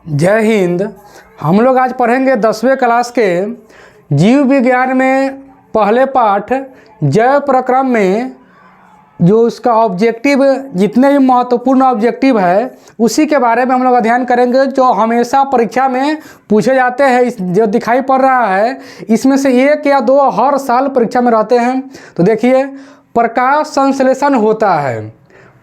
जय हिंद। हम लोग आज पढ़ेंगे 10वीं क्लास के जीव विज्ञान में पहले पाठ जैव प्रक्रम में जो उसका ऑब्जेक्टिव, जितने भी महत्वपूर्ण ऑब्जेक्टिव है उसी के बारे में हम लोग अध्ययन करेंगे, जो हमेशा परीक्षा में पूछे जाते हैं। जो दिखाई पड़ रहा है इसमें से एक या दो हर साल परीक्षा में रहते हैं। तो देखिए, प्रकाश संश्लेषण होता है।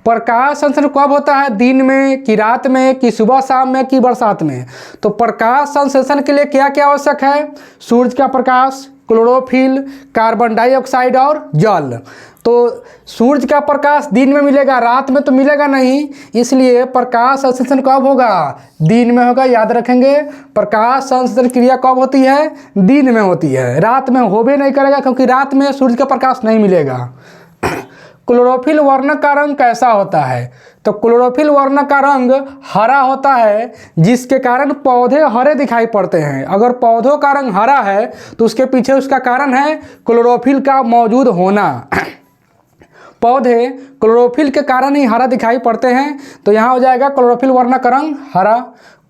प्रकाश संश्लेषण कब होता है? दिन में कि रात में कि सुबह शाम में कि बरसात में? तो प्रकाश संश्लेषण के लिए क्या क्या आवश्यक है? सूरज का प्रकाश, क्लोरोफिल, कार्बन डाइऑक्साइड और जल। तो सूरज का प्रकाश दिन में मिलेगा, रात में तो मिलेगा नहीं, इसलिए प्रकाश संश्लेषण कब होगा? दिन में होगा। याद रखेंगे, प्रकाश संश्लेषण क्रिया कब होती है? दिन में होती है, रात में होबे नहीं करेगा, क्योंकि रात में सूरज का प्रकाश नहीं मिलेगा। क्लोरोफिल वर्ण का रंग कैसा होता है? तो क्लोरोफिल वर्ण का रंग हरा होता है, जिसके कारण पौधे हरे दिखाई पड़ते हैं। अगर पौधों का रंग हरा है तो उसके पीछे उसका कारण है क्लोरोफिल का मौजूद होना। पौधे क्लोरोफिल के कारण ही हरा दिखाई पड़ते हैं। तो यहाँ हो जाएगा क्लोरोफिल वर्ण का रंग हरा।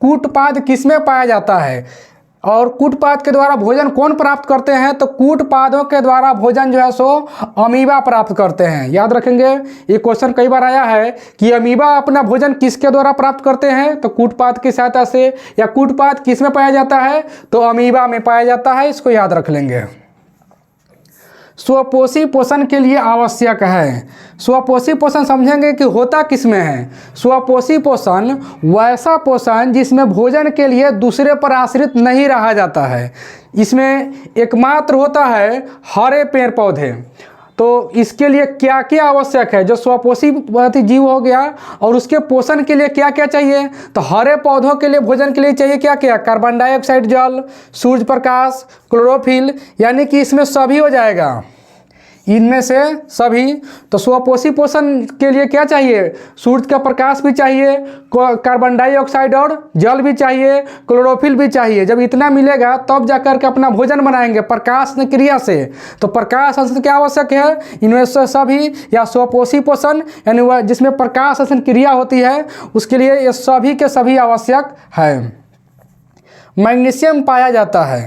कूटपाद किसमें पाया जाता है और कूटपाद के द्वारा भोजन कौन प्राप्त करते हैं? तो कूटपादों के द्वारा भोजन जो है सो अमीबा प्राप्त करते हैं। याद रखेंगे, ये क्वेश्चन कई बार आया है कि अमीबा अपना भोजन किसके द्वारा प्राप्त करते हैं? तो कूटपाद की सहायता से। या कूटपाद किस में पाया जाता है? तो अमीबा में पाया जाता है। इसको याद रख लेंगे। स्वपोषी पोषण के लिए आवश्यक है। स्वपोषी पोषण समझेंगे कि होता किस में है। स्वपोषी पोषण वैसा पोषण जिसमें भोजन के लिए दूसरे पर आश्रित नहीं रहा जाता है। इसमें एकमात्र होता है हरे पेड़ पौधे। तो इसके लिए क्या क्या आवश्यक है? जो स्वपोषी जीव हो गया, और उसके पोषण के लिए क्या क्या चाहिए? तो हरे पौधों के लिए भोजन के लिए चाहिए क्या क्या? कार्बन डाइऑक्साइड, जल, सूर्य प्रकाश, क्लोरोफिल, यानी कि इसमें सभी हो जाएगा, इनमें से सभी। तो स्वपोषी पोषण के लिए क्या चाहिए? सूर्य का प्रकाश भी चाहिए, कार्बन डाइऑक्साइड और जल भी चाहिए, क्लोरोफिल भी चाहिए। जब इतना मिलेगा तब जाकर के अपना भोजन बनाएंगे प्रकाश क्रिया से। तो प्रकाश संश्लेषण क्या आवश्यक है? इनमें से सभी, या स्वपोषी पोषण यानी वह जिसमें प्रकाश संश्लेषण क्रिया होती है, उसके लिए ये सभी के सभी आवश्यक है। मैग्नीशियम पाया जाता है,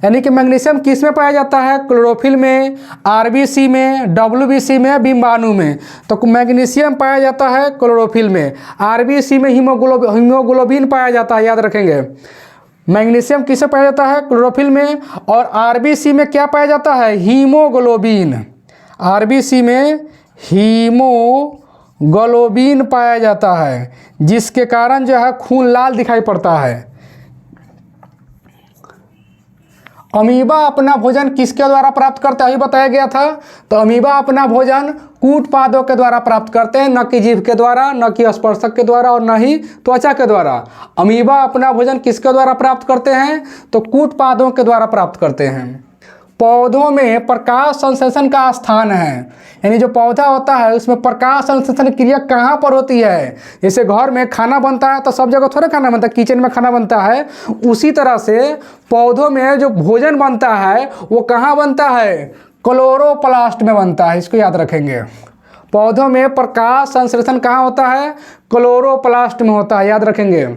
यानी कि मैग्नीशियम किस में पाया जाता है? क्लोरोफिल में, आरबीसी में, डब्ल्यूबीसी में, बिंबाणु में। तो मैग्नीशियम पाया जाता है क्लोरोफिल में। आरबीसी में हीमोग्लोबिन पाया जाता है। याद रखेंगे, मैग्नीशियम किसे पाया जाता है? क्लोरोफिल में। और आरबीसी में क्या पाया जाता है? हीमोग्लोबिन। आरबीसी में हीमोग्लोबिन पाया जाता है, जिसके कारण जो है खून लाल दिखाई पड़ता है। अमीबा अपना भोजन किसके द्वारा प्राप्त करता है? ये बताया गया था। तो अमीबा अपना भोजन कूटपादों के द्वारा प्राप्त करते हैं, न कि जीभ के द्वारा, न कि स्पर्शक के द्वारा, और न ही त्वचा के द्वारा। अमीबा अपना भोजन किसके द्वारा प्राप्त करते हैं? तो कूटपादों के द्वारा प्राप्त करते हैं। पौधों में प्रकाश संश्लेषण का स्थान है, यानी जो पौधा होता है उसमें प्रकाश संश्लेषण क्रिया कहाँ पर होती है? जैसे घर में खाना बनता है तो सब जगह थोड़ा खाना बनता है, किचन में खाना बनता है, उसी तरह से पौधों में जो भोजन बनता है वो कहाँ बनता है? क्लोरोप्लास्ट में बनता है। इसको याद रखेंगे। पौधों में प्रकाश संश्लेषण कहाँ होता है? क्लोरोप्लास्ट में होता है। याद रखेंगे।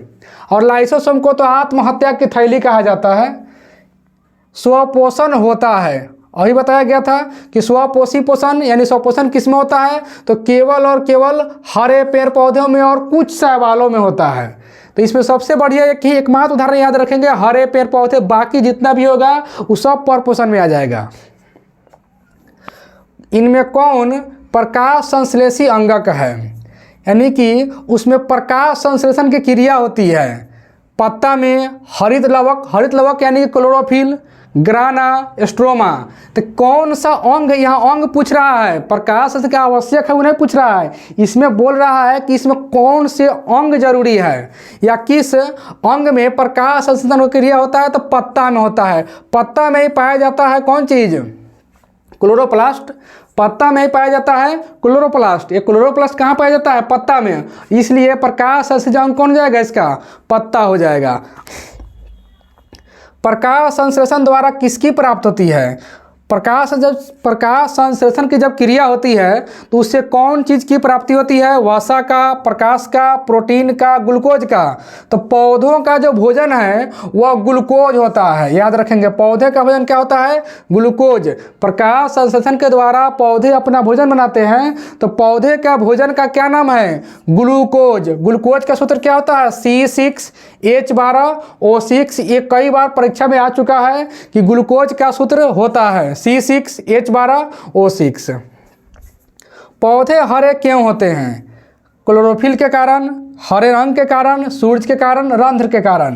और लाइसोसोम को तो आत्महत्या की थैली कहा जाता है। स्वपोषण होता है, अभी बताया गया था कि स्वपोषी पोषण यानी स्वपोषण किस में होता है? तो केवल और केवल हरे पेड़ पौधों में और कुछ शैवालों में होता है। तो इसमें सबसे बढ़िया एकमात्र उदाहरण याद रखेंगे, हरे पेड़ पौधे। बाकी जितना भी होगा वो सब परपोषण में आ जाएगा। इनमें कौन प्रकाश संश्लेषी अंगक है? यानी कि उसमें प्रकाश संश्लेषण की क्रिया होती है। पत्ता में हरित लवक यानी कि क्लोरोफिल, ग्राना, स्ट्रोमा। तो कौन सा अंग, यहाँ अंग पूछ रहा है, प्रकाश संश्लेषण क्या आवश्यक है वो नहीं पूछ रहा है। इसमें बोल रहा है कि इसमें कौन से अंग जरूरी है, या किस अंग में प्रकाश संश्लेषण क्रिया होता है? तो पत्ता में होता है। पत्ता में ही पाया जाता है कौन चीज? क्लोरोप्लास्ट। पत्ता में ही पाया जाता है क्लोरोप्लास्ट। ये क्लोरोप्लास्ट कहाँ पाया जाता है? पत्ता में। इसलिए प्रकाश संश्लेषण कौन हो जाएगा? इसका पत्ता हो जाएगा। प्रकाश संश्लेषण द्वारा किसकी प्राप्त होती है? प्रकाश संश्लेषण की जब क्रिया होती है तो उससे कौन चीज़ की प्राप्ति होती है? वसा का, प्रकाश का, प्रोटीन का, ग्लूकोज का। तो पौधों का जो भोजन है वह ग्लूकोज होता है, याद रखेंगे। पौधे का भोजन क्या होता है? ग्लूकोज। प्रकाश संश्लेषण के द्वारा पौधे अपना भोजन बनाते हैं, तो पौधे का भोजन का क्या नाम है? ग्लूकोज। ग्लूकोज का सूत्र क्या होता है? C6H12O6। ये कई बार परीक्षा में आ चुका है कि ग्लूकोज का सूत्र होता है C6H12O6। पौधे हरे क्यों होते हैं? क्लोरोफिल के कारण, हरे रंग के कारण, सूरज के कारण, रंध्र के कारण।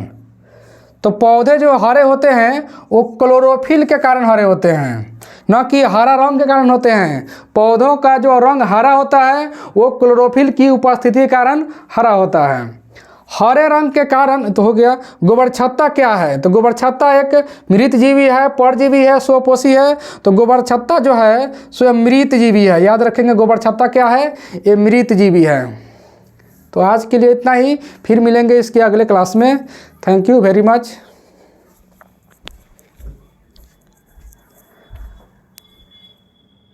तो पौधे जो हरे होते हैं वो क्लोरोफिल के कारण हरे होते हैं, न कि हरा रंग के कारण होते हैं। पौधों का जो रंग हरा होता है वो क्लोरोफिल की उपस्थिति के कारण हरा होता है। हरे रंग के कारण तो हो गया। गोबरछत्ता क्या है? तो गोबरछत्ता एक मृत जीवी है, परजीवी है, स्वपोषी है। तो गोबरछत्ता जो है स्वयं मृत जीवी है, याद रखेंगे। गोबरछत्ता क्या है? ये मृत जीवी है। तो आज के लिए इतना ही, फिर मिलेंगे इसके अगले क्लास में। Thank you very much.